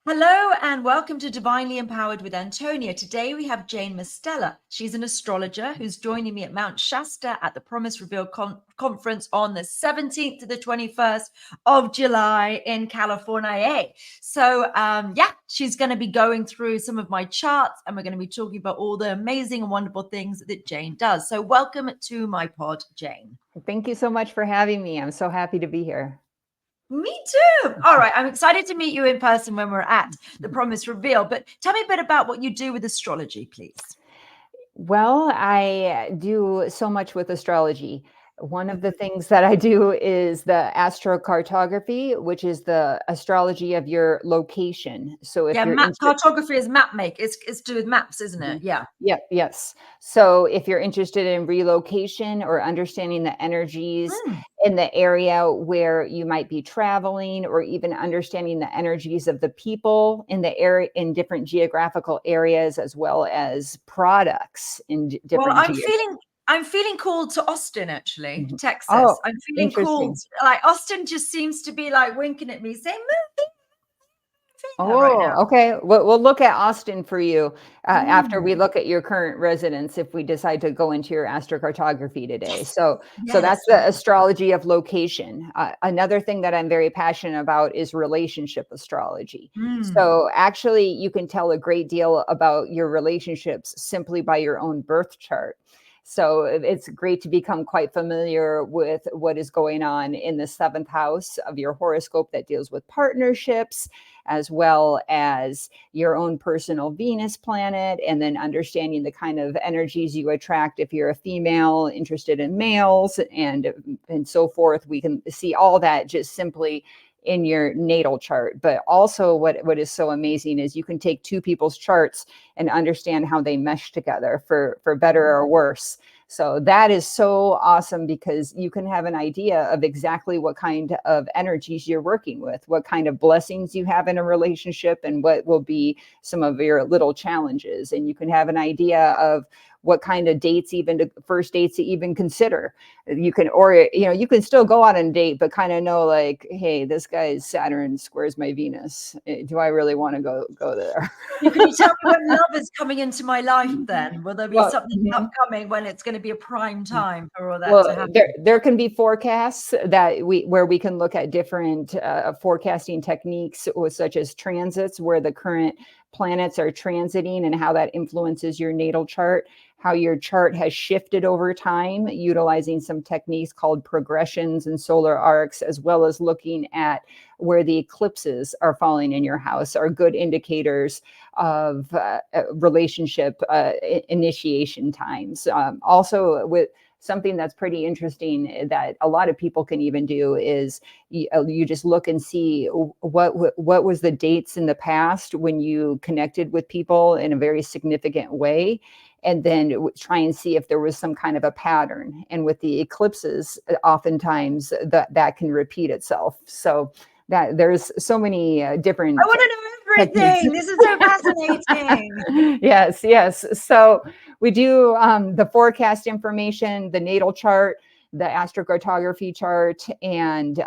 Hello and welcome to Divinely Empowered with Antonia. Today we have Jane Masteller. She's an astrologer who's joining me at Mount Shasta at the Promise Reveal conference on the 17th to the 21st of July in California. So she's going to be going through some of my charts and we're going to be talking about all the amazing and wonderful things that Jane does. So welcome to my pod, Jane. Thank you so much for having me. I'm so happy to be here. Me too. All right. I'm excited to meet you in person when we're at the Promise Reveal. But tell me a bit about what you do with astrology, please. Well, I do so much with astrology. One of the things that I do is the astrocartography, which is the astrology of your location. So if you're cartography is map make. It's to do with maps, isn't it? Yeah. Yes. So if you're interested in relocation or understanding the energies in the area where you might be traveling, or even understanding the energies of the people in the area, in different geographical areas, as well as products in different. Well, I'm feeling called to Austin, actually, Texas. Oh, I'm feeling called. Like Austin just seems to be like winking at me, saying, "Move." Right, okay. We'll look at Austin for you after we look at your current residence, if we decide to go into your astrocartography today. So that's the astrology of location. Another thing that I'm very passionate about is relationship astrology. So actually, you can tell a great deal about your relationships simply by your own birth chart. So it's great to become quite familiar with what is going on in the 7th house of your horoscope that deals with partnerships, as well as your own personal Venus planet, and then understanding the kind of energies you attract if you're a female interested in males, and so forth. We can see all that just simply in your natal chart. But also what is so amazing is you can take two people's charts and understand how they mesh together for better or worse. So that is so awesome, because you can have an idea of exactly what kind of energies you're working with, what kind of blessings you have in a relationship, and what will be some of your little challenges. And you can have an idea of what kind of dates, first dates to even consider. You can, or, you can still go on a date, but kind of know, like, hey, this guy's Saturn squares my Venus. Do I really want to go there? Can you tell me when love is coming into my life then? Will there be something upcoming when it's going to be a prime time for all that to happen? There can be forecasts where we can look at different forecasting techniques, such as transits, where the current planets are transiting and how that influences your natal chart, how your chart has shifted over time, utilizing some techniques called progressions and solar arcs, as well as looking at where the eclipses are falling in your house, are good indicators of relationship initiation times. Also, with something that's pretty interesting that a lot of people can even do is you just look and see what was the dates in the past when you connected with people in a very significant way, and then try and see if there was some kind of a pattern. And with the eclipses, oftentimes that can repeat itself. So that there's so many different. I want to know everything. This is so fascinating. Yes. So we do the forecast information, the natal chart, the astrocartography chart, and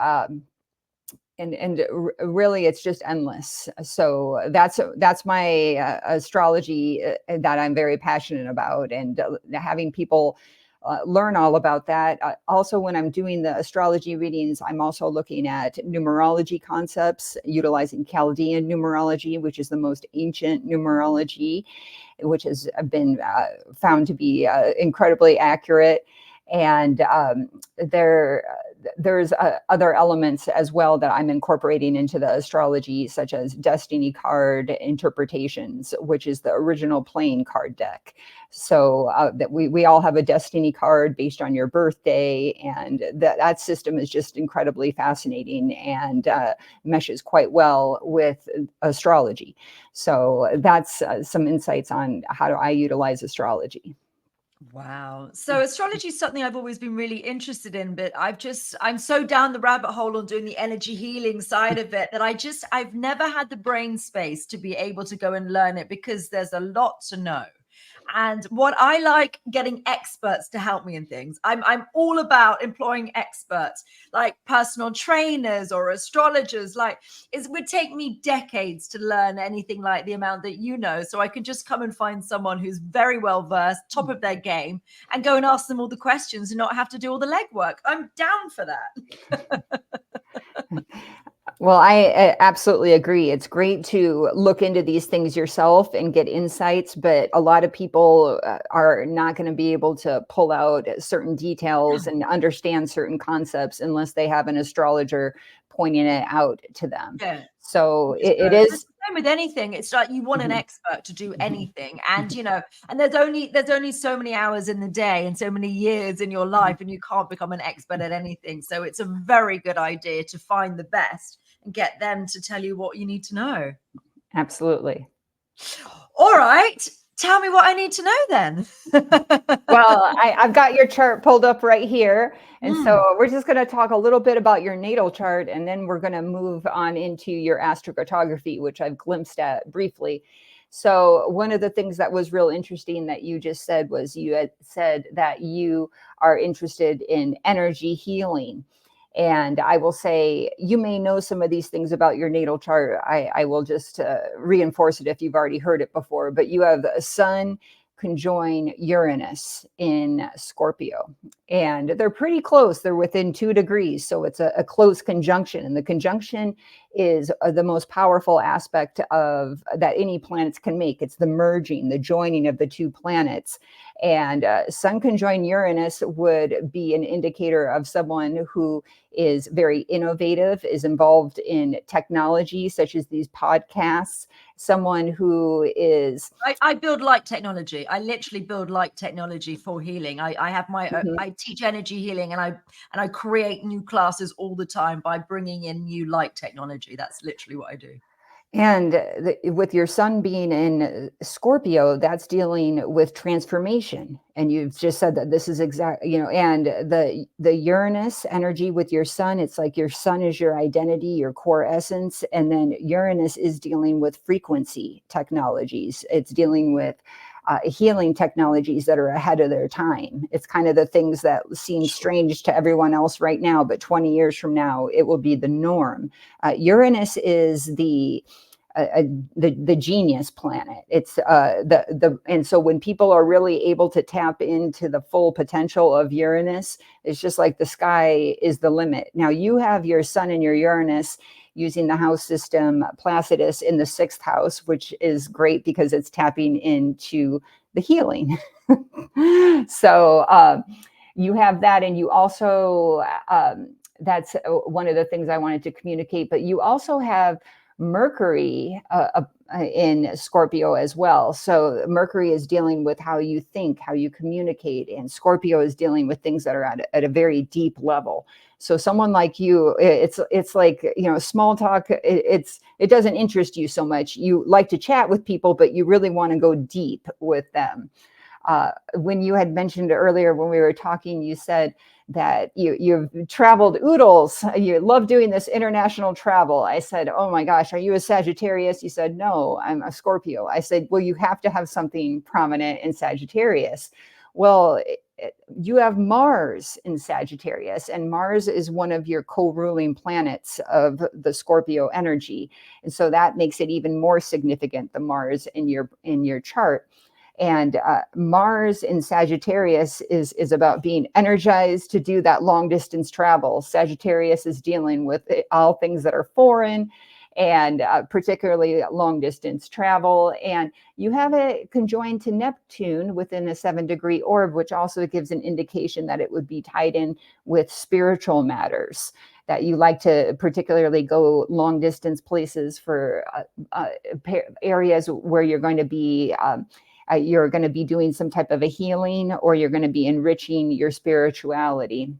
really it's just endless. So that's my astrology that I'm very passionate about, and having people learn all about that. Also, when I'm doing the astrology readings, I'm also looking at numerology concepts, utilizing Chaldean numerology, which is the most ancient numerology, which has been found to be incredibly accurate. And there's other elements as well that I'm incorporating into the astrology, such as destiny card interpretations, which is the original playing card deck. So that we all have a destiny card based on your birthday, and that system is just incredibly fascinating and meshes quite well with astrology. So that's some insights on how do I utilize astrology. Wow. So astrology is something I've always been really interested in, but I'm so down the rabbit hole on doing the energy healing side of it that I've never had the brain space to be able to go and learn it, because there's a lot to know. And what I like getting experts to help me in things. I'm all about employing experts like personal trainers or astrologers. Like it would take me decades to learn anything like the amount that you know. So I can just come and find someone who's very well versed, top of their game, and go and ask them all the questions and not have to do all the legwork. I'm down for that. Well, I absolutely agree. It's great to look into these things yourself and get insights, but a lot of people are not going to be able to pull out certain details and understand certain concepts unless they have an astrologer pointing it out to them. Yeah. So it is the same with anything. It's like you want an expert to do anything, and and there's only so many hours in the day and so many years in your life, and you can't become an expert at anything. So it's a very good idea to find the best and get them to tell you what you need to know. Absolutely. All right. Tell me what I need to know then. Well, I've got your chart pulled up right here. And so we're just going to talk a little bit about your natal chart, and then we're going to move on into your astrocartography, which I've glimpsed at briefly. So one of the things that was real interesting that you just said was you had said that you are interested in energy healing. And I will say, you may know some of these things about your natal chart. I will just reinforce it if you've already heard it before, but you have a sun conjoin Uranus in Scorpio, and they're pretty close. They're within 2 degrees. So it's a close conjunction, and the conjunction is the most powerful aspect of that any planets can make. It's the merging, the joining of the 2 planets. And sun conjoined Uranus would be an indicator of someone who is very innovative, is involved in technology, such as these podcasts, someone who is... I build light technology. I literally build light technology for healing. I have my I teach energy healing, and I create new classes all the time by bringing in new light technology. That's literally what I do. And with your sun being in Scorpio, that's dealing with transformation. And you've just said that this is and the Uranus energy with your sun, it's like your sun is your identity, your core essence. And then Uranus is dealing with frequency technologies. It's dealing with healing technologies that are ahead of their time. It's kind of the things that seem strange to everyone else right now, but 20 years from now, it will be the norm. Uranus is the genius planet. It's and so when people are really able to tap into the full potential of Uranus, it's just like the sky is the limit. Now you have your sun and your Uranus using the house system Placidus in the 6th house, which is great because it's tapping into the healing. So you have that, and you also that's one of the things I wanted to communicate, but you also have Mercury in Scorpio as well. So Mercury is dealing with how you think, how you communicate, and Scorpio is dealing with things that are at a very deep level. So someone like you, it's like, small talk, it doesn't interest you so much. You like to chat with people, but you really want to go deep with them. When you had mentioned earlier when we were talking, you said that you've traveled oodles. You love doing this international travel. I said, oh my gosh, are you a Sagittarius? You said, no, I'm a Scorpio. I said, well, you have to have something prominent in Sagittarius. Well, you have Mars in Sagittarius, and Mars is one of your co-ruling planets of the Scorpio energy. And so that makes it even more significant, the Mars in your chart. And Mars in Sagittarius is about being energized to do that long distance travel. Sagittarius is dealing with all things that are foreign, and particularly long distance travel. And you have it conjoined to Neptune within a 7-degree orb, which also gives an indication that it would be tied in with spiritual matters, that you like to particularly go long distance places for areas where you're going to be doing some type of a healing, or you're going to be enriching your spirituality.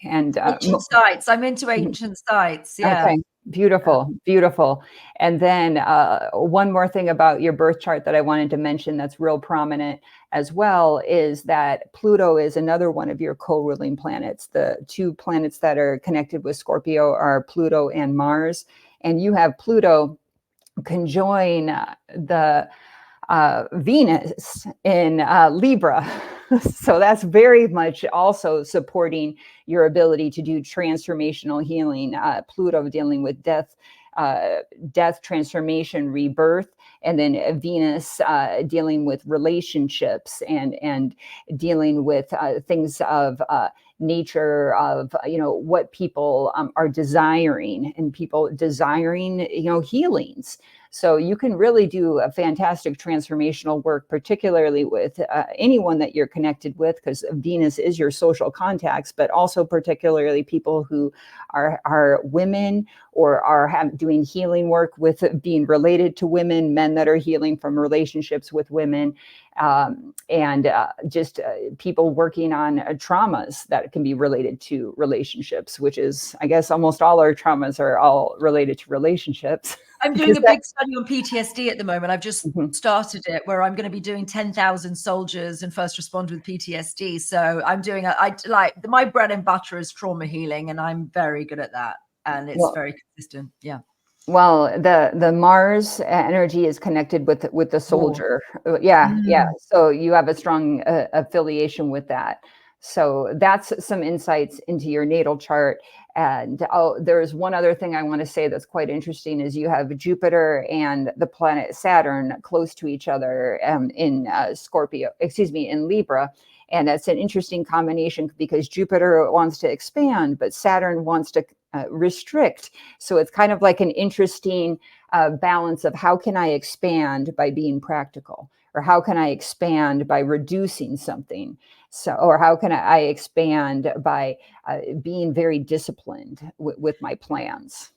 And ancient sites. I'm into ancient sites. Yeah. Okay. Beautiful, beautiful. And then one more thing about your birth chart that I wanted to mention that's real prominent as well is that Pluto is another one of your co-ruling planets. The 2 planets that are connected with Scorpio are Pluto and Mars. And you have Pluto conjoin the Venus in Libra. So that's very much also supporting your ability to do transformational healing. Pluto dealing with death, transformation, rebirth, and then Venus dealing with relationships and dealing with things of nature, of what people are desiring, and people desiring healings. So you can really do a fantastic transformational work, particularly with anyone that you're connected with, because Venus is your social contacts, but also particularly people who are women or are doing healing work with being related to women, men that are healing from relationships with women, and just people working on traumas that can be related to relationships, which is, I guess, almost all our traumas are all related to relationships. I'm doing a big study on PTSD at the moment. I've just started it, where I'm going to be doing 10,000 soldiers and first responders with PTSD. So I'm doing my bread and butter is trauma healing, and I'm very good at that. And it's very consistent. Yeah. Well, the Mars energy is connected with the soldier. Yeah. So you have a strong affiliation with that. So that's some insights into your natal chart. And there's one other thing I want to say that's quite interesting is you have Jupiter and the planet Saturn close to each other in in Libra. And that's an interesting combination because Jupiter wants to expand, but Saturn wants to restrict. So it's kind of like an interesting balance of how can I expand by being practical, or how can I expand by reducing something? So, or how can I expand by being very disciplined with my plans?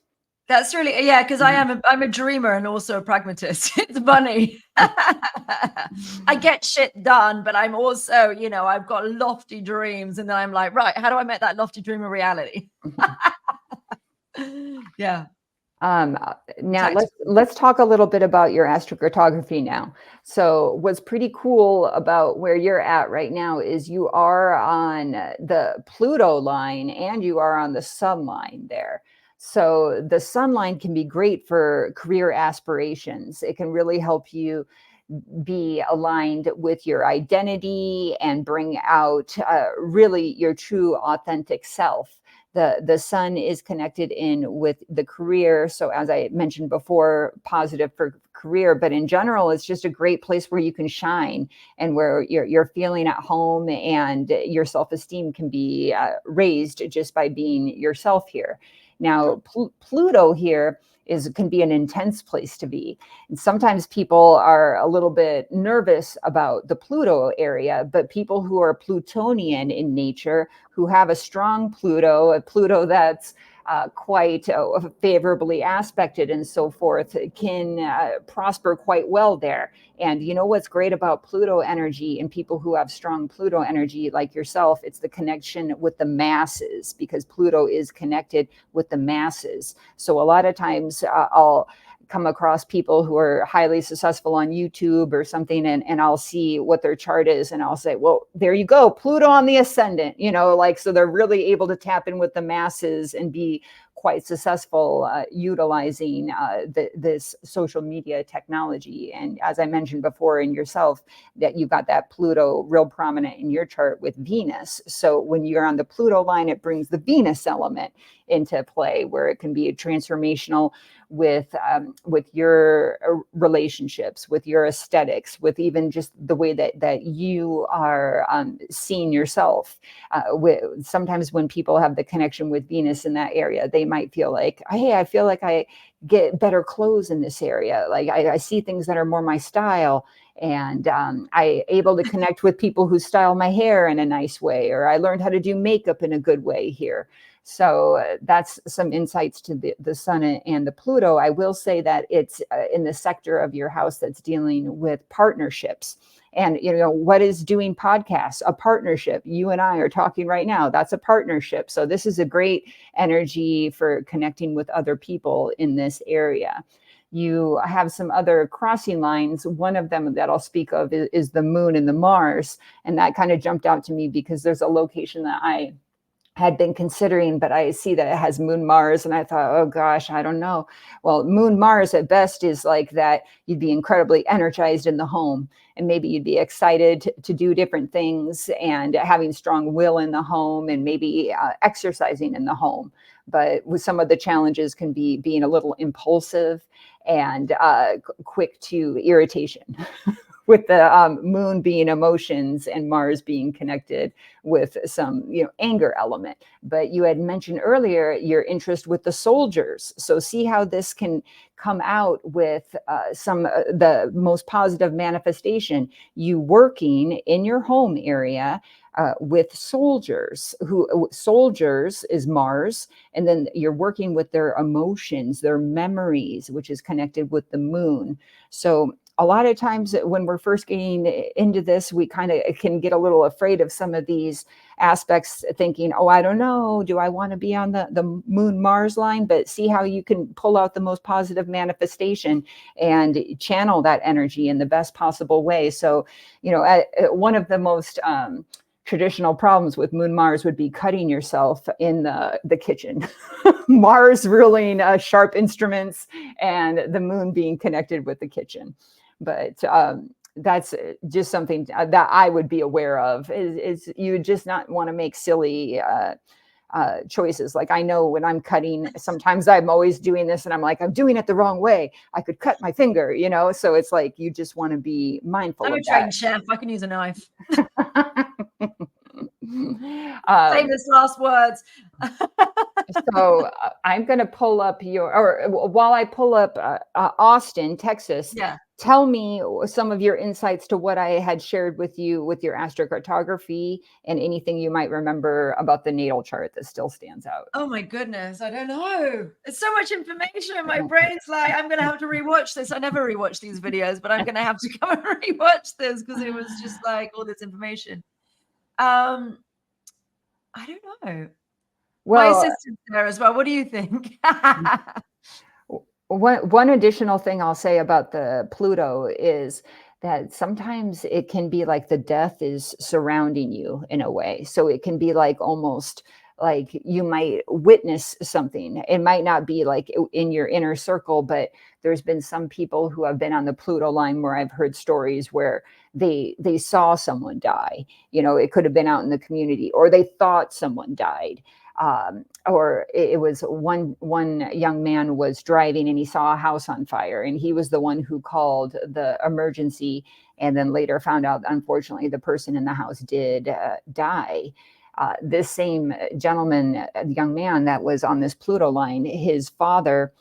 That's really, because I'm a dreamer and also a pragmatist. It's funny. I get shit done, but I'm also, I've got lofty dreams, and then I'm like, right, how do I make that lofty dream a reality? Yeah. Now let's talk a little bit about your astrocartography now. So what's pretty cool about where you're at right now is you are on the Pluto line and you are on the sun line there. So the sun line can be great for career aspirations. It can really help you be aligned with your identity and bring out really your true authentic self. The sun is connected in with the career. So as I mentioned before, positive for career, but in general, it's just a great place where you can shine and where you're feeling at home, and your self-esteem can be raised just by being yourself here. Now, Pluto here can be an intense place to be. And sometimes people are a little bit nervous about the Pluto area, but people who are Plutonian in nature, who have a strong Pluto, a Pluto that's quite favorably aspected and so forth, can prosper quite well there. And you know what's great about Pluto energy and people who have strong Pluto energy like yourself, it's the connection with the masses, because Pluto is connected with the masses. So a lot of times I'll come across people who are highly successful on YouTube or something, and I'll see what their chart is, and I'll say, well, there you go, Pluto on the ascendant, so they're really able to tap in with the masses and be quite successful utilizing this social media technology. And as I mentioned before in yourself, that you've got that Pluto real prominent in your chart with Venus. So when you're on the Pluto line, it brings the Venus element into play, where it can be transformational with your relationships, with your aesthetics, with even just the way that you are seeing yourself. Sometimes when people have the connection with Venus in that area, they might feel like, hey, I feel like I get better clothes in this area. Like I see things that are more my style. And I able to connect with people who style my hair in a nice way, or I learned how to do makeup in a good way here. So that's some insights to the sun and the Pluto. I will say that it's in the sector of your house that's dealing with partnerships. And, what is doing podcasts? A partnership. You and I are talking right now. That's a partnership. So this is a great energy for connecting with other people in this area. You have some other crossing lines. One of them that I'll speak of is the moon and the Mars. And that kind of jumped out to me because there's a location that I had been considering, but I see that it has Moon Mars, and I thought, oh gosh, I don't know. Well, Moon Mars at best is like that you'd be incredibly energized in the home, and maybe you'd be excited to do different things and having strong will in the home, and maybe exercising in the home. But with some of the challenges can be being a little impulsive and quick to irritation. With the moon being emotions and Mars being connected with some, anger element. But you had mentioned earlier your interest with the soldiers. So see how this can come out with the most positive manifestation. You working in your home area with soldiers. Soldiers is Mars, and then you're working with their emotions, their memories, which is connected with the moon. So a lot of times when we're first getting into this, we kind of can get a little afraid of some of these aspects, thinking, oh, I don't know, do I want to be on the Moon Mars line? But see how you can pull out the most positive manifestation and channel that energy in the best possible way. So, one of the most traditional problems with Moon Mars would be cutting yourself in the kitchen. Mars ruling sharp instruments, and the moon being connected with the kitchen. But that's just something that I would be aware of, is you would just not want to make silly choices. Like, I know when I'm cutting, sometimes I'm always doing this and I'm like, I'm doing it the wrong way. I could cut my finger, so it's like, you just want to be mindful of that. I'm a trained chef. I can use a knife. Famous last words. So I'm going to pull up while I pull up Austin, Texas. Yeah. Tell me some of your insights to what I had shared with you with your astrocartography, and anything you might remember about the natal chart that still stands out. Oh my goodness, I don't know. It's so much information in my brain's like, I'm going to have to rewatch this. I never rewatch these videos, but I'm going to have to come and rewatch this because it was just like all this information. I don't know. Well, my assistant's there as well. What do you think? One additional thing I'll say about the Pluto is that sometimes it can be like the death is surrounding you in a way. So it can be like almost like you might witness something. It might not be like in your inner circle, but there's been some people who have been on the Pluto line where I've heard stories where they saw someone die. It could have been out in the community, or they thought someone died. Or it was one young man was driving and he saw a house on fire, and he was the one who called the emergency, and then later found out, unfortunately, the person in the house did die. This same gentleman, young man that was on this Pluto line, his father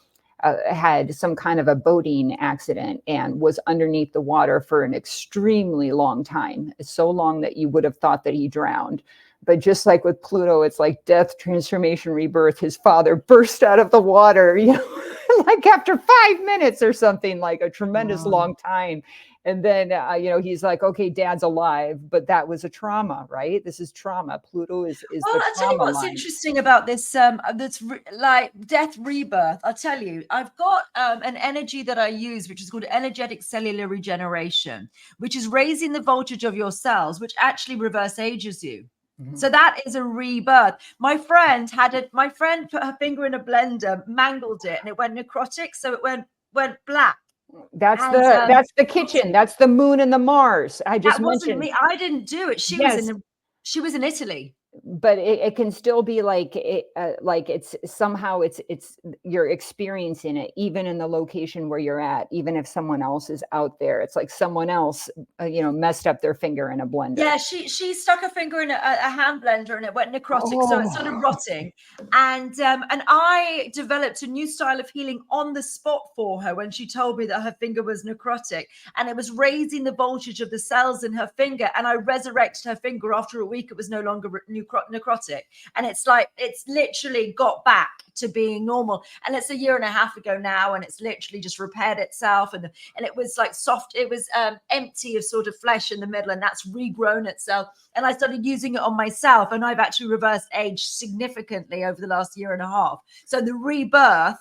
had some kind of a boating accident and was underneath the water for an extremely long time, so long that you would have thought that he drowned. But just like with Pluto, it's like death, transformation, rebirth. His father burst out of the water, like after 5 minutes or something, like a tremendous long time. And then, he's like, okay, dad's alive, but that was a trauma, right? This is trauma. Pluto is well, I'll tell you what's interesting about this, that's like death rebirth. I'll tell you, I've got an energy that I use, which is called energetic cellular regeneration, which is raising the voltage of your cells, which actually reverse ages you. So that is a rebirth. My friend put her finger in a blender, mangled it, and it went necrotic, so it went black. That's the kitchen. That's the moon and the Mars. I just mentioned. Me. I didn't do it. She was in Italy. But it can still be like it's somehow it's you're experiencing it even in the location where you're at, even if someone else is out there. It's like someone else messed up their finger in a blender. Yeah, she stuck her finger in a hand blender and it went necrotic, so it started rotting. And I developed a new style of healing on the spot for her when she told me that her finger was necrotic, and it was raising the voltage of the cells in her finger. And I resurrected her finger after a week. It was no longer necrotic, and it's literally got back to being normal. And it's 1.5 years ago now, and it's literally just repaired itself, and it was like soft, it was empty of sort of flesh in the middle, and that's regrown itself. And I started using it on myself, and I've actually reversed age significantly over the last 1.5 years. So the rebirth,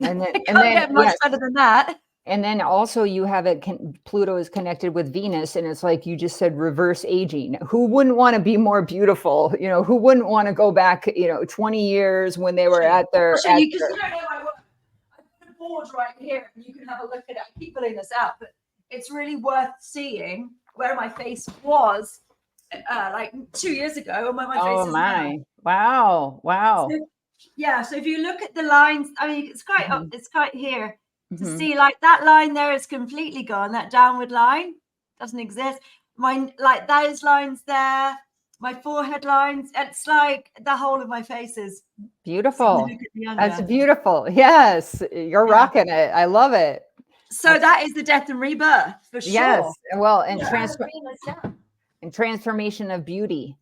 and then get much better than that. And then also you have it, Pluto is connected with Venus, and it's like you just said, reverse aging. Who wouldn't want to be more beautiful? You know, who wouldn't want to go back, 20 years when they were at their... I'll show you, because you don't know my work. I put a board right here, and you can have a look at it. I keep pulling this out, but it's really worth seeing where my face was like 2 years ago and where my face is now. Wow. So if you look at the lines, I mean, it's quite up, it's quite here to see, like that line there is completely gone. That downward line doesn't exist. Mine, like those lines there, my forehead lines, it's like the whole of my face is beautiful. That's beautiful. Yes, you're rocking it. I love it. So that is the death and rebirth for sure. Yes. Well, and transformation of beauty.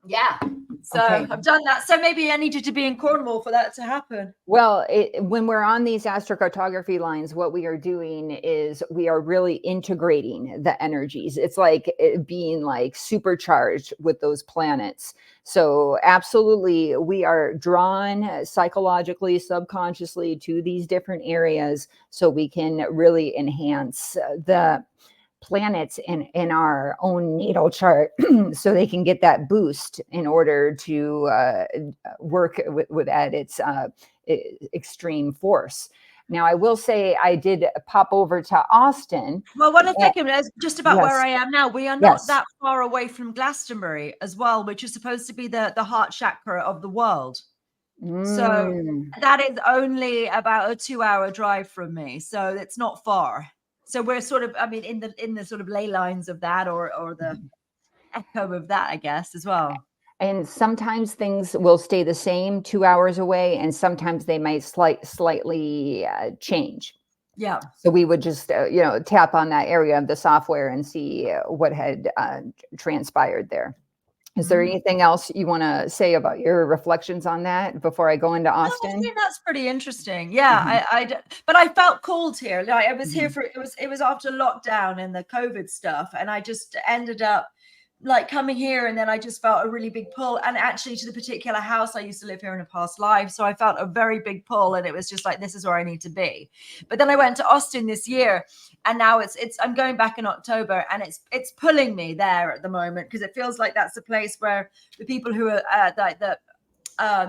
Yeah. So I've done that. So maybe I needed to be in Cornwall for that to happen. Well, when we're on these astrocartography lines, what we are doing is we are really integrating the energies. It's like being like supercharged with those planets. So absolutely, we are drawn psychologically, subconsciously to these different areas so we can really enhance the planets in our own natal chart so they can get that boost in order to work with at its extreme force. Now, I will say I did pop over to Austin. Well, one second, just about where I am now. We are not that far away from Glastonbury as well, which is supposed to be the heart chakra of the world. So that is only about a 2-hour drive from me. So it's not far. So we're sort of, I mean, in the sort of ley lines of that, or the echo of that, I guess, as well. And sometimes things will stay the same 2 hours away, and sometimes they might slightly change. Yeah. So we would just, tap on that area of the software and see what had transpired there. Is there anything else you want to say about your reflections on that before I go into Austin? I think that's pretty interesting. Yeah, but I felt called here. Like I was here for it was after lockdown and the COVID stuff, and I just ended up like coming here, and then I just felt a really big pull, and actually to the particular house I used to live here in a past life. So I felt a very big pull, and it was just like, this is where I need to be. But then I went to Austin this year, and now it's I'm going back in October, and it's pulling me there at the moment, because it feels like that's the place where the people who are like the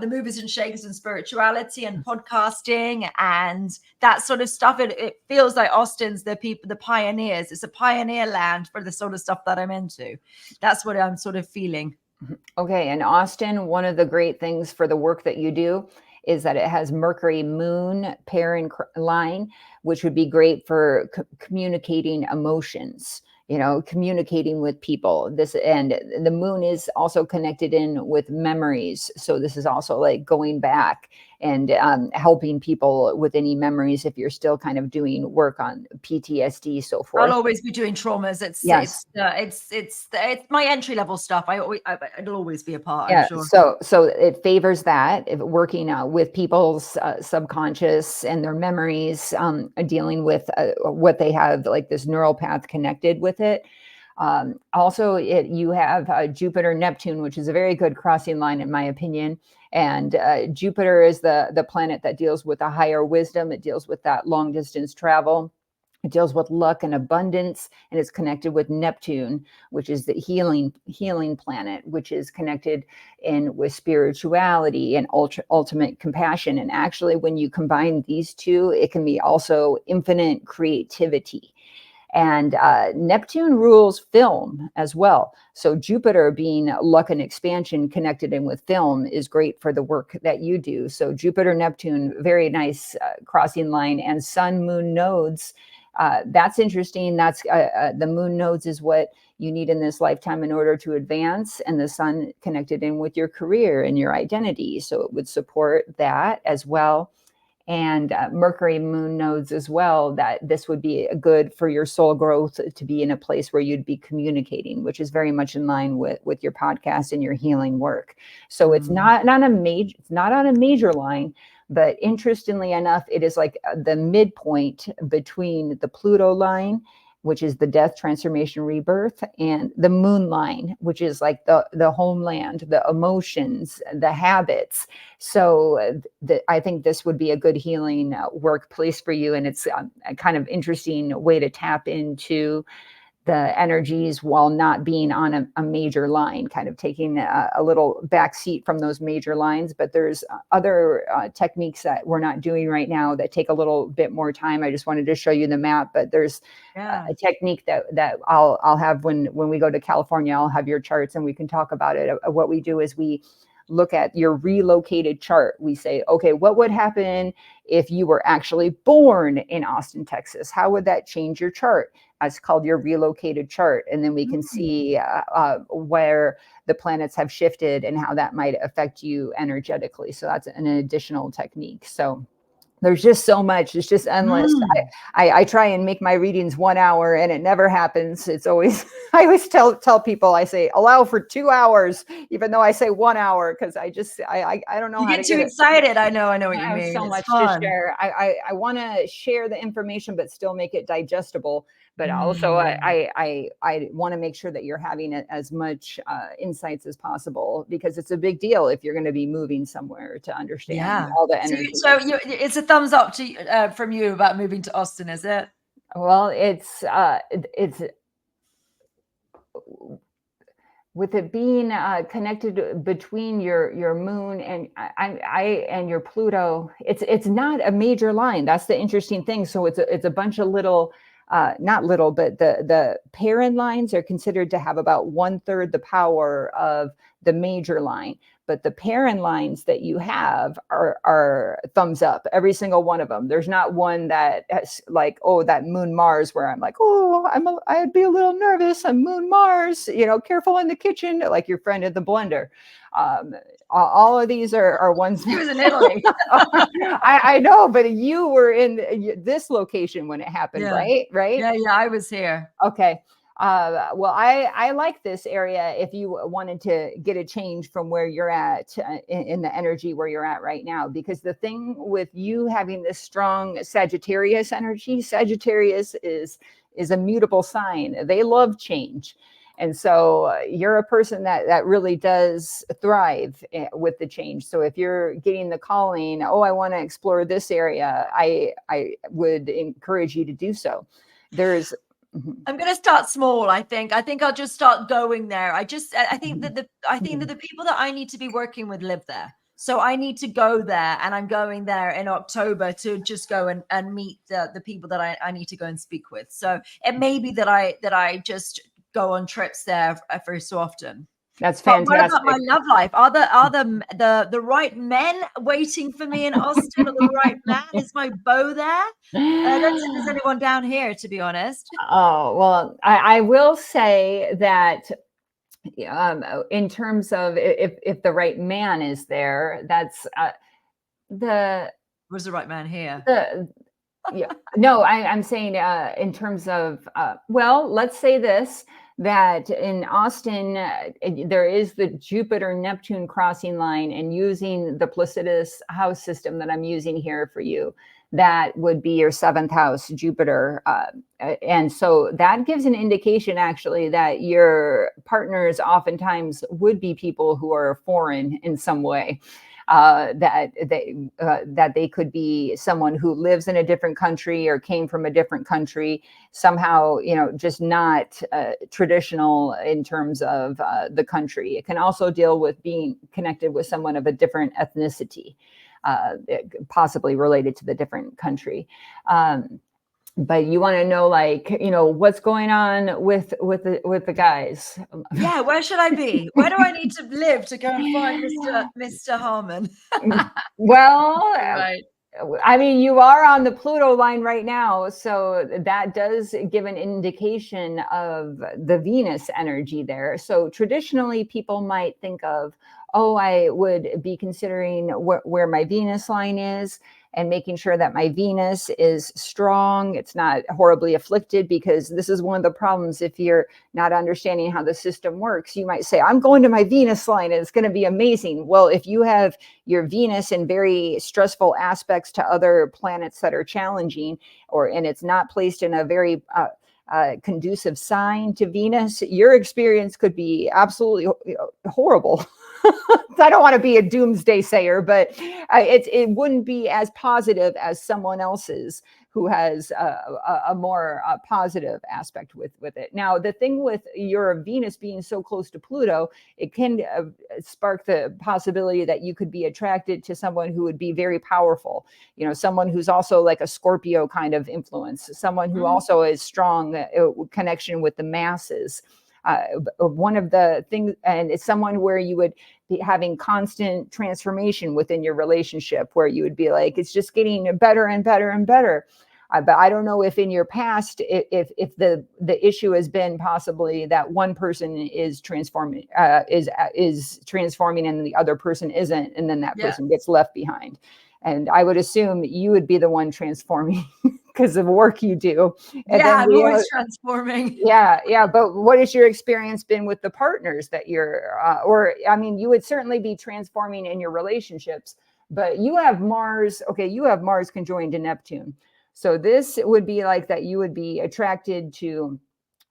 movers and shakers and spirituality and podcasting and that sort of stuff. It feels like Austin's the pioneers. It's a pioneer land for the sort of stuff that I'm into. That's what I'm sort of feeling. Okay. And Austin, one of the great things for the work that you do is that it has Mercury Moon pair line, which would be great for communicating emotions. Communicating with people. And the moon is also connected in with memories. So this is also like going back and helping people with any memories if you're still kind of doing work on PTSD, so forth. I'll always be doing traumas. It's my entry level stuff. It'll always be a part. Yeah. I'm sure. So it favors that, working with people's subconscious and their memories, dealing with what they have, like this neural path connected with it. Also, you have Jupiter Neptune, which is a very good crossing line in my opinion. And Jupiter is the planet that deals with a higher wisdom. It deals with that long distance travel. It deals with luck and abundance, and it's connected with Neptune, which is the healing planet, which is connected in with spirituality and ultimate compassion. And actually, when you combine these two, it can be also infinite creativity. And Neptune rules film as well. So Jupiter, being luck and expansion connected in with film, is great for the work that you do. So Jupiter, Neptune, very nice crossing line. And sun, moon nodes, that's interesting. That's the moon nodes is what you need in this lifetime in order to advance. And the sun connected in with your career and your identity. So it would support that as well. And Mercury moon nodes as well, that this would be good for your soul growth, to be in a place where you'd be communicating, which is very much in line with your podcast and your healing work. So it's not on a major line, but interestingly enough, it is like the midpoint between the Pluto line, which is the death, transformation, rebirth, and the moon line, which is like the homeland, the emotions, the habits. So I think this would be a good healing workplace for you. And it's a kind of interesting way to tap into the energies while not being on a major line, kind of taking a little back seat from those major lines. But there's other techniques that we're not doing right now that take a little bit more time. I just wanted to show you the map, but there's a technique that I'll have when we go to California. I'll have your charts and we can talk about it. What we do is we look at your relocated chart. We say, okay, what would happen if you were actually born in Austin, Texas? How would that change your chart? It's called your relocated chart. And then we can see where the planets have shifted and how that might affect you energetically. So that's an additional technique. So there's just so much. It's just endless. I try and make my readings 1 hour and it never happens. It's always, I always tell people, I say, allow for 2 hours, even though I say 1 hour, because I don't know you how get to too get excited. I know what you mean. I have so it's much fun. to share. I want to share the information, but still make it digestible. But also I want to make sure that you're having as much insights as possible, because it's a big deal if you're going to be moving somewhere to understand all the energy. So it's a thumbs up to from you about moving to Austin, is it? Well, it's with it being connected between your moon and and your Pluto. It's not a major line. That's the interesting thing. So it's a bunch of little. Not little, but the parent lines are considered to have about 1/3 the power of the major line. But the parent lines that you have are thumbs up, every single one of them. There's not one that has like, oh, that moon Mars, where I'm like, oh, I'd be a little nervous. I'm moon Mars, careful in the kitchen, like your friend at the blender. All of these are ones. He was in Italy. I know, but you were in this location when it happened, right? Yeah, I was here. Okay. Well, I like this area if you wanted to get a change from where you're at in the energy where you're at right now, because the thing with you having this strong Sagittarius energy, Sagittarius is a mutable sign. They love change. And so you're a person that really does thrive with the change. So if you're getting the calling, oh, I want to explore this area, I would encourage you to do so. I'm going to start small. I think I'll just start going there. I think that the people that I need to be working with live there. So I need to go there, and I'm going there in October to just go and meet the people that I need to go and speak with. So it may be that I just go on trips there every so often. That's fantastic. But what about my love life? Are the right men waiting for me in Austin? Or the right man? Is my beau there? I don't think there's anyone down here, to be honest. Oh, well, I will say that in terms of if the right man is there, that's was the right man here? No, I'm saying in terms of, well, let's say this, that in Austin, there is the Jupiter-Neptune crossing line, and using the Placidus house system that I'm using here for you, that would be your 7th house, Jupiter. And so that gives an indication, actually, that your partners oftentimes would be people who are foreign in some way. That they could be someone who lives in a different country or came from a different country, somehow, just not traditional in terms of the country. It can also deal with being connected with someone of a different ethnicity, possibly related to the different country. But you want to know, what's going on with the guys? Yeah, where should I be? Where do I need to live to go and find Mr. Harmon? Well, right. I mean, you are on the Pluto line right now, so that does give an indication of the Venus energy there. So traditionally, people might think of, oh, I would be considering where my Venus line is, and making sure that my Venus is strong. It's not horribly afflicted, because this is one of the problems. If you're not understanding how the system works, you might say, I'm going to my Venus line and it's going to be amazing. Well, if you have your Venus in very stressful aspects to other planets that are challenging, and it's not placed in a very conducive sign to Venus, your experience could be absolutely horrible. I don't want to be a doomsday sayer, but it wouldn't be as positive as someone else's who has a more positive aspect with it. Now, the thing with your Venus being so close to Pluto, it can spark the possibility that you could be attracted to someone who would be very powerful. You know, someone who's also like a Scorpio kind of influence, someone who also is strong connection with the masses. One of the things, and it's someone where you would be having constant transformation within your relationship, where you would be like, it's just getting better and better and better. But I don't know if in your past, if the issue has been possibly that one person is transforming, is transforming, and the other person isn't, and then that person gets left behind. And I would assume you would be the one transforming because of work you do. And I'm always transforming. Yeah. But what has your experience been with the partners that you're, or I mean, you would certainly be transforming in your relationships, but you have Mars. Okay, you have Mars conjoined to Neptune. So this would be like that you would be attracted to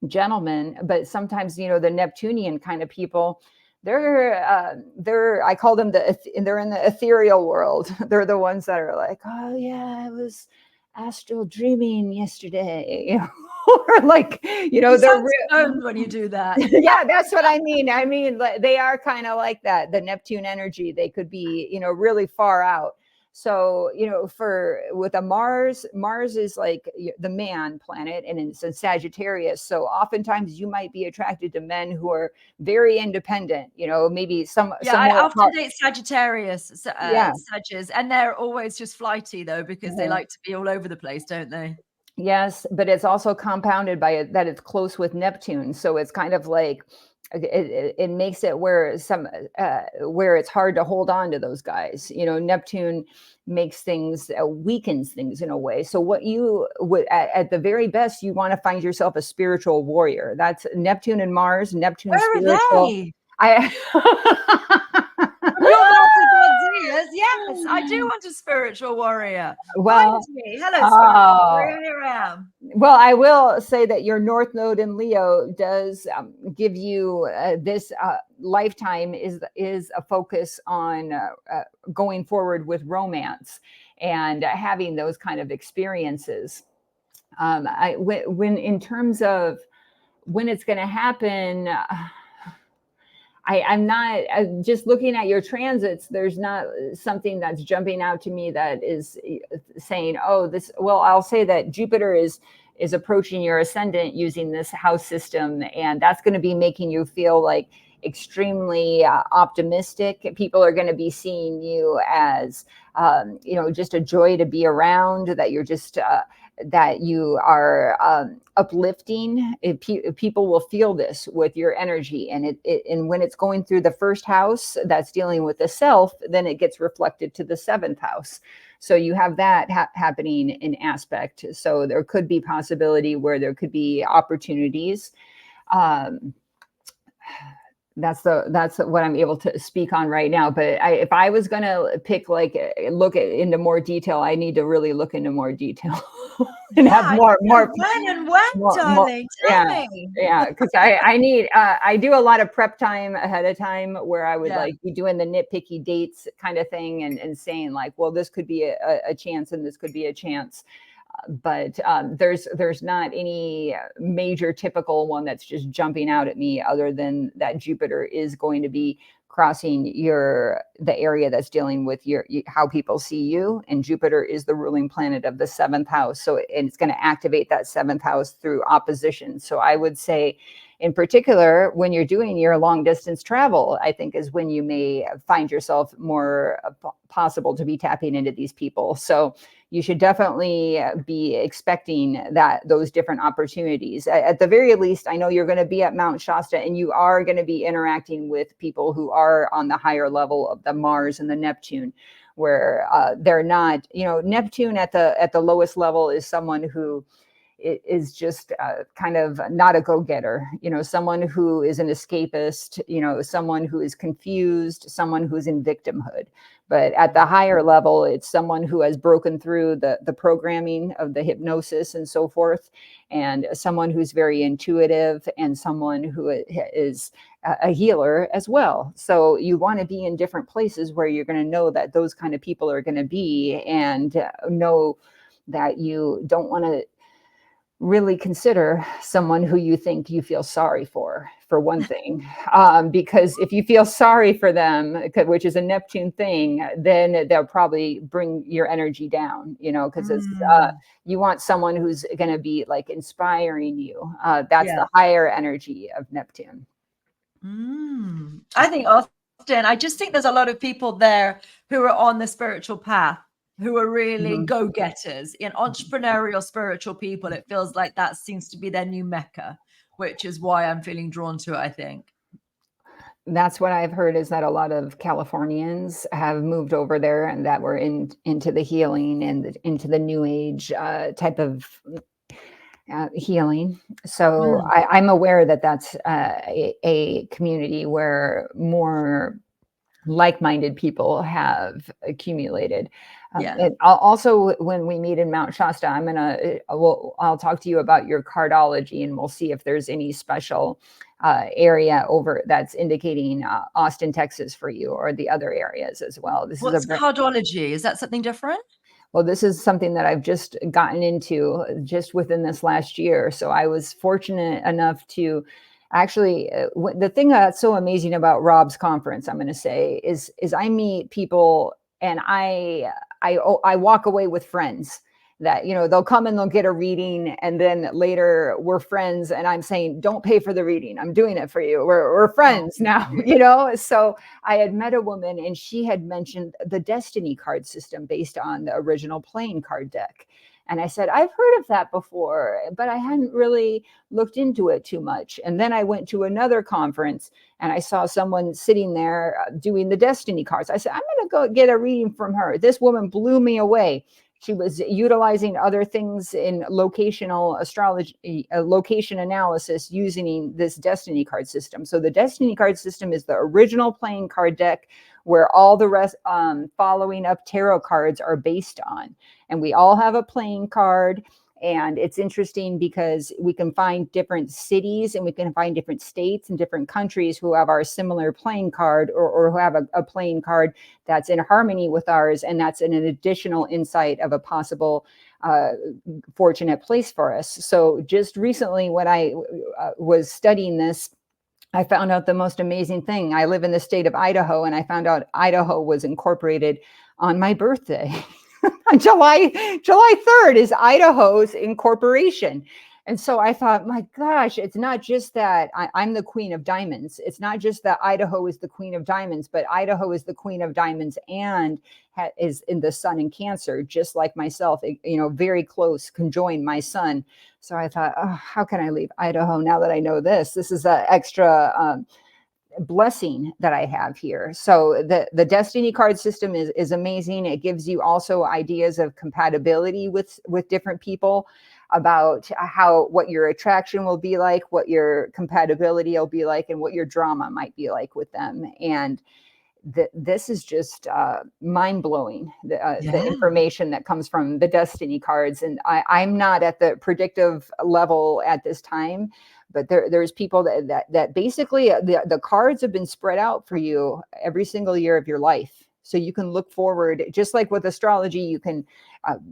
gentlemen, but sometimes, you know, the Neptunian kind of people, they're I call them they're in the ethereal world. They're the ones that are like, oh yeah, I was astral dreaming yesterday, you know, or like, you know, they're stoned when you do that. Yeah, that's what I mean. I mean, they are kind of like that. The Neptune energy, they could be, you know, really far out. So, you know, with a Mars is like the man planet, and it's in Sagittarius. So oftentimes you might be attracted to men who are very independent, you know, maybe I often date Sagittarius, Sagittarius, and they're always just flighty though, because they like to be all over the place, don't they? Yes, but it's also compounded by that it's close with Neptune. So it's kind of like, it makes it where where it's hard to hold on to those guys. You know, Neptune makes things, weakens things in a way. So what you would, at the very best, you want to find yourself a spiritual warrior. That's Neptune and Mars. Neptune spiritual. Are they? Yes, I do want a spiritual warrior. Well, find me. Hello, spiritual warrior. Here I am. Well, I will say that your North Node in Leo does give you this lifetime is a focus on going forward with romance and having those kind of experiences. When in terms of when it's going to happen. I'm not just looking at your transits. There's not something that's jumping out to me that is saying, oh, this, well, I'll say that Jupiter is approaching your ascendant using this house system. And that's going to be making you feel like extremely optimistic. People are going to be seeing you as, you know, just a joy to be around, that you're just, that you are uplifting. People will feel this with your energy, and and when it's going through the first house that's dealing with the self, then it gets reflected to the seventh house. So you have that happening in aspect. So there could be possibility where there could be opportunities. That's what I'm able to speak on right now. But if I was going to pick, like, look into more detail, I need to really look into more detail and have more. When, darling? Tell me. Yeah, because I need. I do a lot of prep time ahead of time, where I would like be doing the nitpicky dates kind of thing, and saying like, well, this could be a chance, and this could be a chance. But there's not any major typical one that's just jumping out at me, other than that Jupiter is going to be crossing the area that's dealing with how people see you, and Jupiter is the ruling planet of the seventh house. So, and it's going to activate that seventh house through opposition. So I would say, in particular, when you're doing your long distance travel, I think is when you may find yourself more possible to be tapping into these people. So you should definitely be expecting those different opportunities. At the very least, I know you're going to be at Mount Shasta, and you are going to be interacting with people who are on the higher level of the Mars and the Neptune, where they're not, you know, Neptune at the lowest level is someone who is just kind of not a go-getter, you know, someone who is an escapist, you know, someone who is confused, someone who's in victimhood. But at the higher level, it's someone who has broken through the programming of the hypnosis and so forth, and someone who's very intuitive, and someone who is a healer as well. So you want to be in different places where you're going to know that those kind of people are going to be, and know that you don't want to really consider someone who you think you feel sorry for one thing, because if you feel sorry for them, which is a Neptune thing, then they'll probably bring your energy down, because it's you want someone who's going to be like inspiring you. That's the higher energy of Neptune. I think often, I just think there's a lot of people there who are on the spiritual path, who are really go-getters and entrepreneurial spiritual people. It feels like that seems to be their new mecca, which is why I'm feeling drawn to it, I think. That's what I've heard, is that a lot of Californians have moved over there, and that were into the healing and into the new age type of healing. So I'm aware that that's a community where more like-minded people have accumulated. And also, when we meet in Mount Shasta, I'll talk to you about your cardology, and we'll see if there's any special area over that's indicating Austin, Texas for you, or the other areas as well. What's cardology? Is that something different? Well, this is something that I've just gotten into just within this last year. So I was fortunate enough to actually, the thing that's so amazing about Rob's conference, I'm going to say, is I meet people, and I walk away with friends that, they'll come and they'll get a reading, and then later we're friends, and I'm saying, don't pay for the reading, I'm doing it for you. We're friends now, So I had met a woman, and she had mentioned the destiny card system based on the original playing card deck. And I said, I've heard of that before, but I hadn't really looked into it too much. And then I went to another conference, and I saw someone sitting there doing the destiny cards. I said, I'm going to go get a reading from her. This woman blew me away. She was utilizing other things in locational astrology, location analysis, using this destiny card system. So the destiny card system is the original playing card deck, where all the rest following up tarot cards are based on. And we all have a playing card. And it's interesting because we can find different cities, and we can find different states and different countries who have our similar playing card, or who have a playing card that's in harmony with ours. And that's an additional insight of a possible fortunate place for us. So just recently, when I was studying this, I found out the most amazing thing. I live in the state of Idaho, and I found out Idaho was incorporated on my birthday. July 3rd is Idaho's incorporation. And so I thought, my gosh, it's not just that I'm the queen of diamonds. It's not just that Idaho is the queen of diamonds, but Idaho is the queen of diamonds and is in the sun in Cancer, just like myself, very close, conjoined my sun. So I thought, oh, how can I leave Idaho now that I know this? This is an extra blessing that I have here. So the destiny card system is amazing. It gives you also ideas of compatibility with different people, about what your attraction will be like, what your compatibility will be like, and what your drama might be like with them. And this is just mind-blowing, the information that comes from the destiny cards. And I'm not at the predictive level at this time, but there's people that basically the cards have been spread out for you every single year of your life. So you can look forward, just like with astrology, you can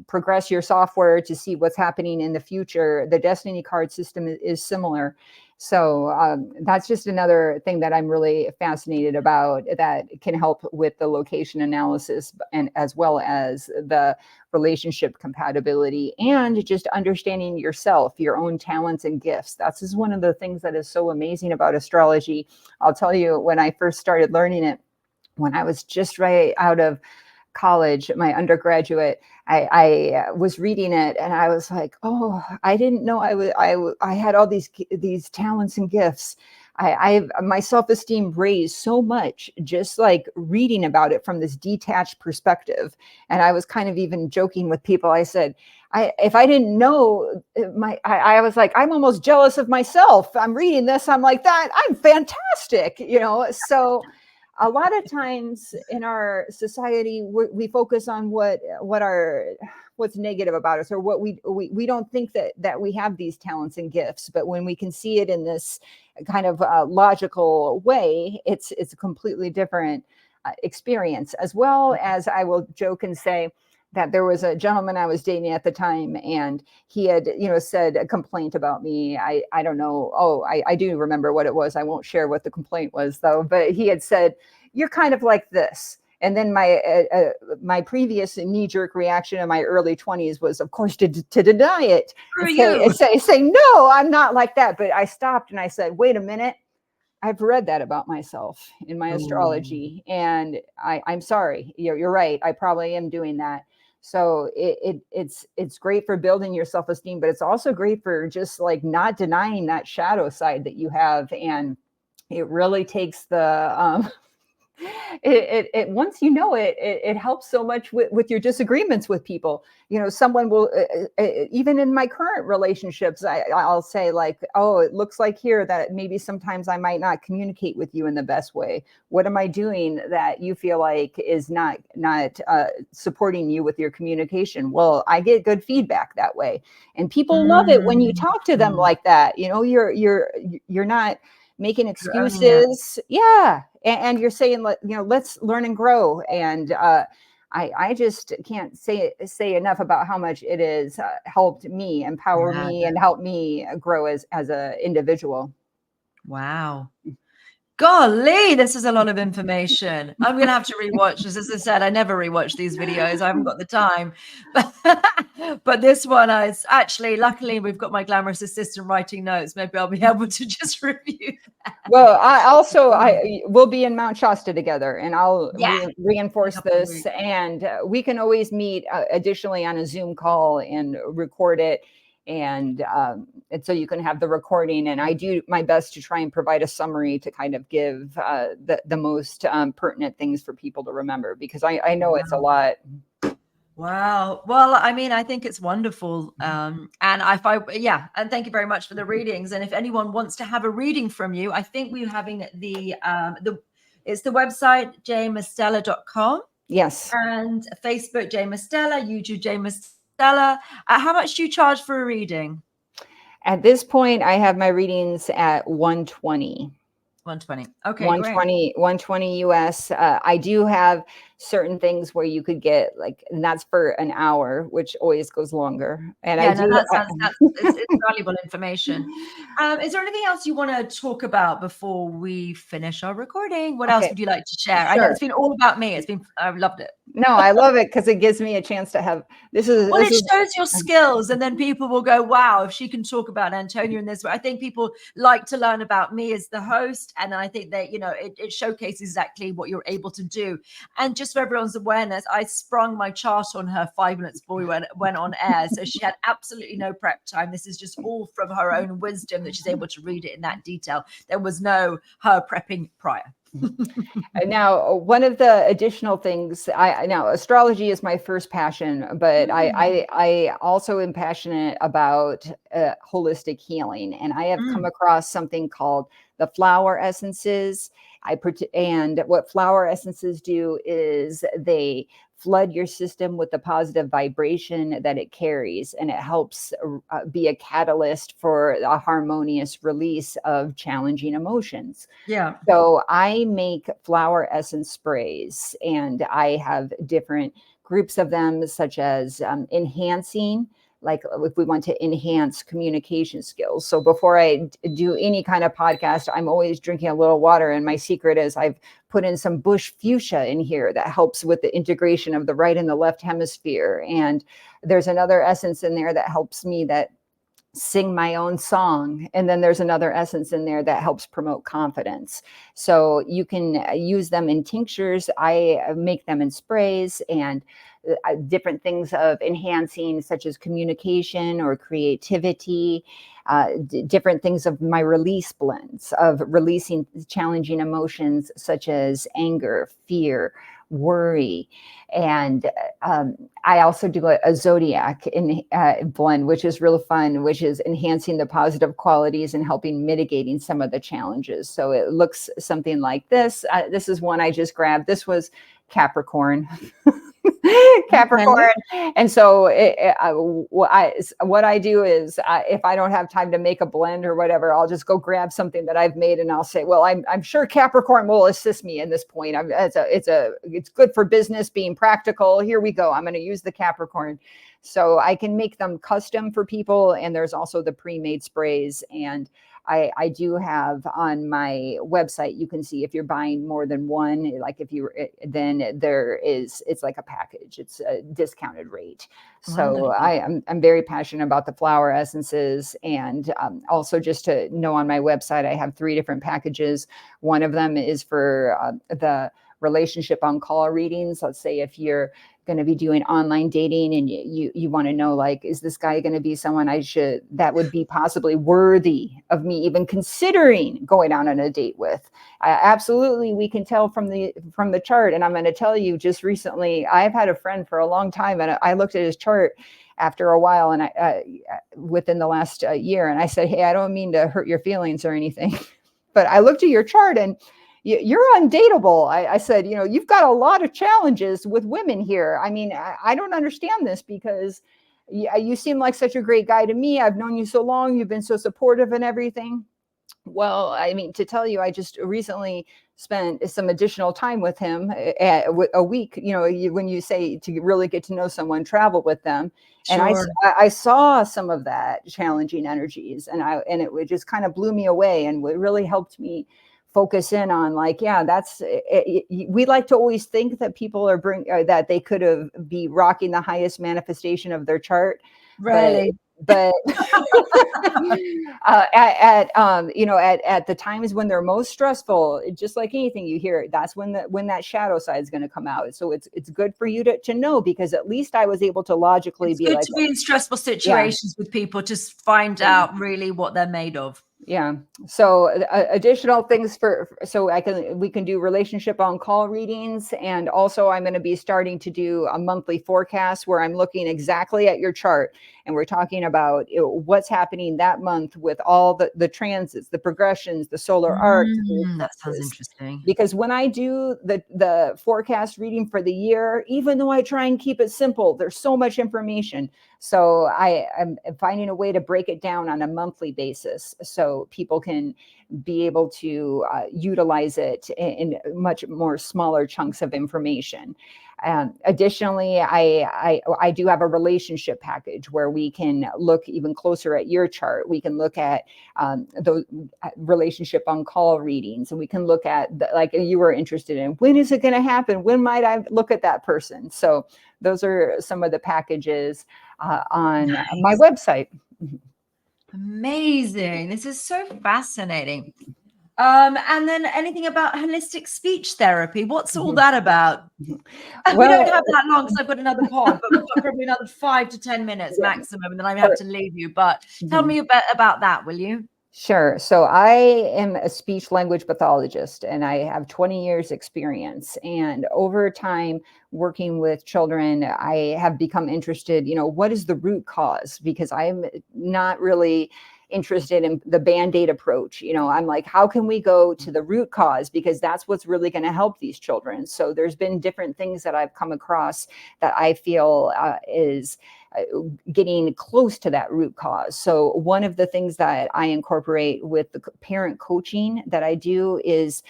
progress your software to see what's happening in the future. The destiny card system is similar. So that's just another thing that I'm really fascinated about, that can help with the location analysis, and as well as the relationship compatibility, and just understanding yourself, your own talents and gifts. That's just one of the things that is so amazing about astrology. I'll tell you, when I first started learning it, when I was just right out of college, my undergraduate, I was reading it, and I was like, oh, I didn't know I had all these talents and gifts. My self-esteem raised so much just like reading about it from this detached perspective. And I was kind of even joking with people. I said, if I didn't know I was like, I'm almost jealous of myself. I'm reading this, I'm like, that I'm fantastic, So a lot of times in our society, we focus on what's negative about us, or what we don't think that we have these talents and gifts. But when we can see it in this kind of logical way, it's a completely different experience. As well as, I will joke and say that there was a gentleman I was dating at the time, and he had, said a complaint about me. I don't know. Oh, I do remember what it was. I won't share what the complaint was, though. But he had said, "You're kind of like this." And then my previous knee-jerk reaction in my early 20s was, of course, to deny it. And say, "No, I'm not like that." But I stopped and I said, "Wait a minute. I've read that about myself in my astrology, and I'm sorry. You're right. I probably am doing that." So it's great for building your self-esteem, but it's also great for just like not denying that shadow side that you have. And it really takes the it once it helps so much with your disagreements with people. Someone will even in my current relationships, I'll say like, "Oh, it looks like here that maybe sometimes I might not communicate with you in the best way. What am I doing that you feel like is not supporting you with your communication?" Well, I get good feedback that way, and people love it when you talk to them like that. You're not making excuses. Yeah. And you're saying, let's learn and grow. And I just can't say enough about how much it has helped me, empower me, and help me grow as an individual. Wow. Golly, this is a lot of information. I'm going to have to rewatch this. As I said, I never rewatch these videos. I haven't got the time. But this one is actually, luckily, we've got my glamorous assistant writing notes. Maybe I'll be able to just review that. Well, we'll be in Mount Shasta together, and I'll reinforce this. And we can always meet additionally on a Zoom call and record it. And so you can have the recording, and I do my best to try and provide a summary to kind of give the most pertinent things for people to remember, because I know it's a lot. Wow. Well, I mean, I think it's wonderful. And and thank you very much for the readings. And if anyone wants to have a reading from you, I think we're having it's the website, janemasteller.com. Yes. And Facebook, Jane Masteller, YouTube, Jane Masteller. How much do you charge for a reading? At this point, I have my readings at $120. 120. Okay, 120, great. 120 US. I do have certain things where you could get and that's for an hour, which always goes longer. And it's valuable information. Is there anything else you want to talk about before we finish our recording? What else would you like to share? Sure. I know it's been all about me. I've loved it. No, I love it because it gives me a chance to have it shows your skills, and then people will go, "Wow, if she can talk about Antonia in this way." I think people like to learn about me as the host, and then I think that it showcases exactly what you're able to do. And just for everyone's awareness, I sprung my chart on her 5 minutes before we went on air, so she had absolutely no prep time. This is just all from her own wisdom that she's able to read it in that detail. There was no her prepping prior. Now, one of the additional things, now astrology is my first passion, but I also am passionate about holistic healing, and I have come across something called the flower essences. And what flower essences do is they flood your system with the positive vibration that it carries, and it helps be a catalyst for a harmonious release of challenging emotions. Yeah. So I make flower essence sprays, and I have different groups of them, such as enhancing, like if we want to enhance communication skills. So before I do any kind of podcast, I'm always drinking a little water. And my secret is I've put in some bush fuchsia in here that helps with the integration of the right and the left hemisphere. And there's another essence in there that helps me that sing my own song. And then there's another essence in there that helps promote confidence. So you can use them in tinctures. I make them in sprays, and different things of enhancing, such as communication or creativity, different things of my release blends of releasing challenging emotions such as anger, fear, worry. And I also do a zodiac blend, which is real fun, which is enhancing the positive qualities and helping mitigating some of the challenges. So it looks something like this. This is one I just grabbed. This was Capricorn. Capricorn. Okay. And so what I do is if I don't have time to make a blend or whatever, I'll just go grab something that I've made and I'll say, well, I'm sure Capricorn will assist me in this point. It's good for business, being practical. Here we go. I'm going to use the Capricorn. So I can make them custom for people. And there's also the pre-made sprays. And I do have on my website, you can see if you're buying more than one, like then it's like a package, it's a discounted rate. So I'm very passionate about the flower essences. And also just to know, on my website, I have 3 different packages. One of them is for the relationship on call readings. Let's say if you're going to be doing online dating and you want to know, like, is this guy going to be someone that would be possibly worthy of me even considering going out on a date with? Absolutely, we can tell from the chart. And I'm going to tell you, just recently, I've had a friend for a long time, and I looked at his chart after a while, and within the last year, and I said, hey, I don't mean to hurt your feelings or anything, but I looked at your chart and you're undateable. I said, you've got a lot of challenges with women here. I mean, I don't understand this, because you seem like such a great guy to me. I've known you so long. You've been so supportive and everything. Well, I mean, to tell you, I just recently spent some additional time with him, a week. When you say to really get to know someone, travel with them. Sure. And I saw some of that challenging energies, and it just kind of blew me away, and it really helped me focus in on, like, yeah, we like to always think that people that they could be rocking the highest manifestation of their chart. Really? But at the times when they're most stressful, just like anything you hear, that's when that shadow side is going to come out. So it's good for you to know, because at least I was able to logically be in stressful situations with people to find out really what they're made of. Yeah. So additional things we can do relationship on call readings. And also I'm going to be starting to do a monthly forecast where I'm looking exactly at your chart. And we're talking about what's happening that month with all the transits, the progressions, the solar arc. That sounds interesting. Because when I do the forecast reading for the year, even though I try and keep it simple, there's so much information. So I'm finding a way to break it down on a monthly basis, so people can be able to utilize it in much more smaller chunks of information. Additionally, I do have a relationship package where we can look even closer at your chart. We can look at the relationship on call readings, and we can look at like you were interested in, when is it going to happen? When might I look at that person? So those are some of the packages on my website. Amazing. This is so fascinating. And then anything about holistic speech therapy? What's all that about? Well, we don't have that long because I've got another pod, but we've got probably another 5 to 10 minutes maximum, and then I have to leave you. But tell me a bit about that, will you? Sure. So I am a speech language pathologist, and I have 20 years experience. And over time working with children, I have become interested, what is the root cause? Because I'm not really interested in the Band-Aid approach. I'm like, how can we go to the root cause? Because that's what's really going to help these children. So there's been different things that I've come across that I feel is getting close to that root cause. So one of the things that I incorporate with the parent coaching that I do is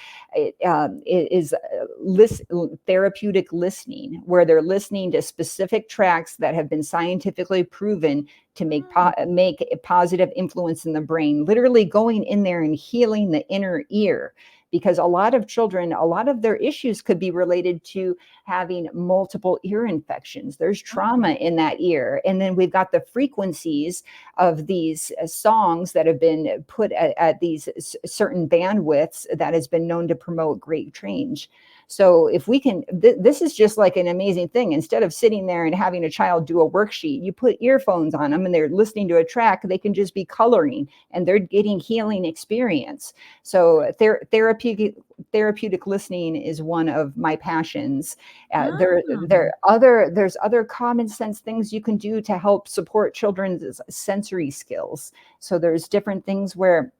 therapeutic listening, where they're listening to specific tracks that have been scientifically proven to make a positive influence in the brain, literally going in there and healing the inner ear. Because a lot of children, a lot of their issues could be related to having multiple ear infections. There's trauma in that ear. And then we've got the frequencies of these songs that have been put at these certain bandwidths that has been known to promote great change. So if we can, this is just like an amazing thing. Instead of sitting there and having a child do a worksheet, you put earphones on them and they're listening to a track, they can just be coloring and they're getting healing experience. So therapeutic listening is one of my passions. Ah. There's other common sense things you can do to help support children's sensory skills. So there's different things where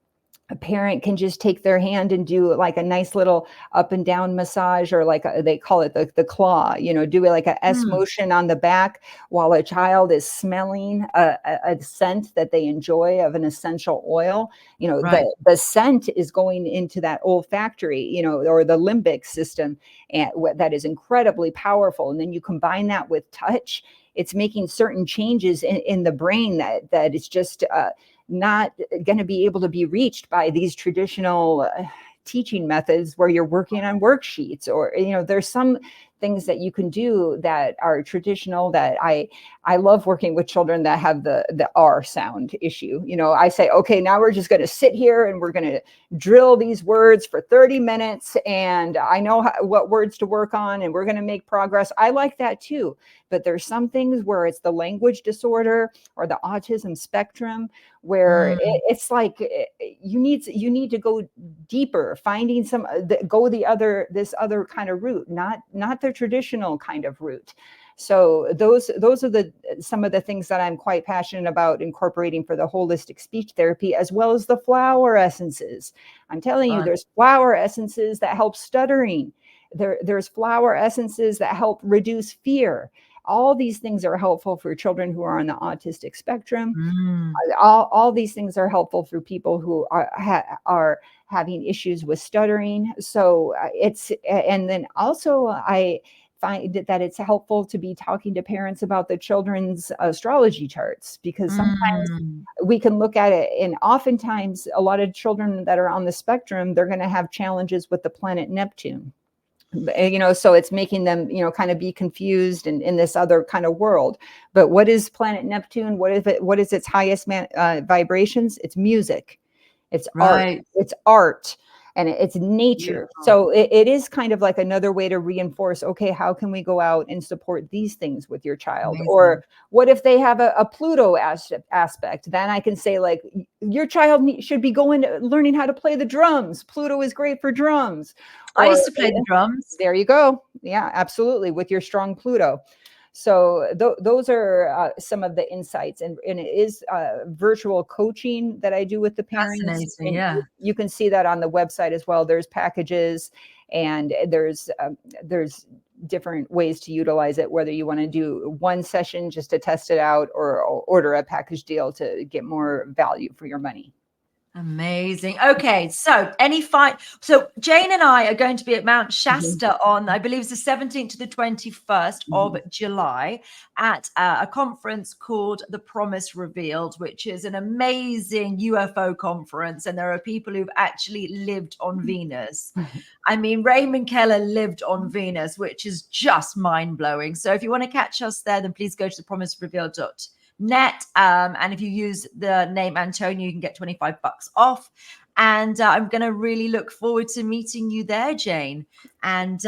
a parent can just take their hand and do like a nice little up and down massage, or like they call it the claw, do like a S motion on the back while a child is smelling a scent that they enjoy of an essential oil. Right. The scent is going into that olfactory, or the limbic system, and that is incredibly powerful. And then you combine that with touch, it's making certain changes in the brain that is just not going to be able to be reached by these traditional teaching methods where you're working on worksheets, or there's some things that you can do that are traditional that I love working with children that have the R sound issue. I say, okay, now we're just going to sit here and we're going to drill these words for 30 minutes, and I know what words to work on, and we're going to make progress. I like that too. But there's some things where it's the language disorder or the autism spectrum, where it's like you need to go deeper, finding this other kind of route, not the traditional kind of route. So those are some of the things that I'm quite passionate about incorporating for the holistic speech therapy, as well as the flower essences. I'm telling you, there's flower essences that help stuttering. There's flower essences that help reduce fear. All these things are helpful for children who are on the autistic spectrum. All these things are helpful for people who are having issues with stuttering. So and then also I find that it's helpful to be talking to parents about the children's astrology charts, because sometimes we can look at it, and oftentimes a lot of children that are on the spectrum, they're going to have challenges with the planet Neptune. So it's making them, kind of be confused in this other kind of world. But what is planet Neptune? What is its highest vibrations? It's music. It's art, and it's nature. Beautiful. So it is kind of like another way to reinforce, okay, how can we go out and support these things with your child? Amazing. Or what if they have a Pluto aspect? Then I can say, like, your child should be learning how to play the drums. Pluto is great for drums. I used to play the drums. There you go. Yeah, absolutely. With your strong Pluto. So those are some of the insights, and it is virtual coaching that I do with the parents. Fascinating, yeah. You can see that on the website as well. There's packages, and there's different ways to utilize it, whether you want to do one session just to test it out, or order a package deal to get more value for your money. Amazing. Okay, so so Jane and I are going to be at Mount Shasta on, I believe it's the 17th to the 21st of July, at a conference called The Promise Revealed, which is an amazing UFO conference, and there are people who've actually lived on Venus. I mean, Raymond Keller lived on Venus, which is just mind-blowing. So if you want to catch us there, then please go to thepromiserevealed.net. And if you use the name Antonia, you can get $25 off. And I'm going to really look forward to meeting you there, Jane, and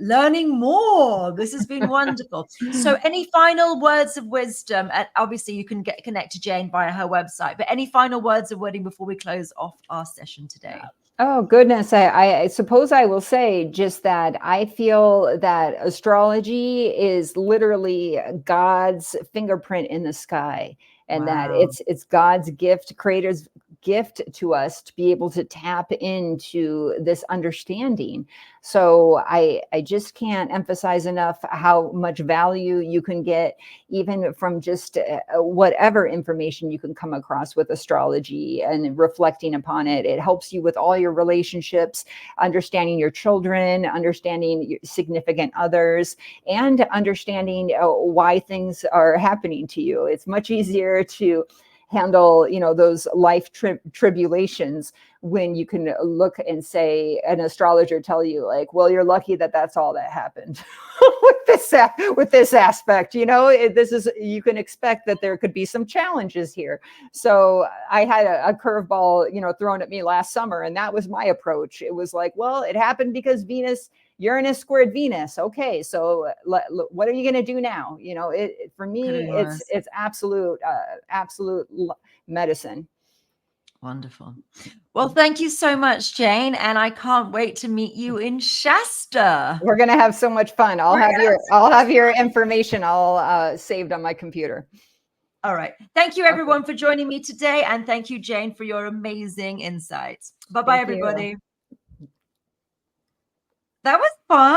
learning more. This has been wonderful. So any final words of wisdom? And obviously, you can connect to Jane via her website, but any final words of wording before we close off our session today? Oh, goodness. I suppose I will say just that I feel that astrology is literally God's fingerprint in the sky, and that it's God's gift, Creator's gift to us to be able to tap into this understanding. So I just can't emphasize enough how much value you can get even from just whatever information you can come across with astrology and reflecting upon it. It helps you with all your relationships, understanding your children, understanding your significant others, and understanding why things are happening to you. It's much easier to handle, those life tribulations when you can look and say, an astrologer tell you, like, well, you're lucky that that's all that happened with this aspect. You can expect that there could be some challenges here. So I had a curveball, thrown at me last summer, and that was my approach. It was like, well, it happened because Uranus squared Venus. Okay, so what are you going to do now? For me, it's absolute medicine. Wonderful. Well, thank you so much, Jane. And I can't wait to meet you in Shasta. We're going to have so much fun. I'll have your information all saved on my computer. All right. Thank you, everyone, for joining me today. And thank you, Jane, for your amazing insights. Bye-bye, everybody. That was fun.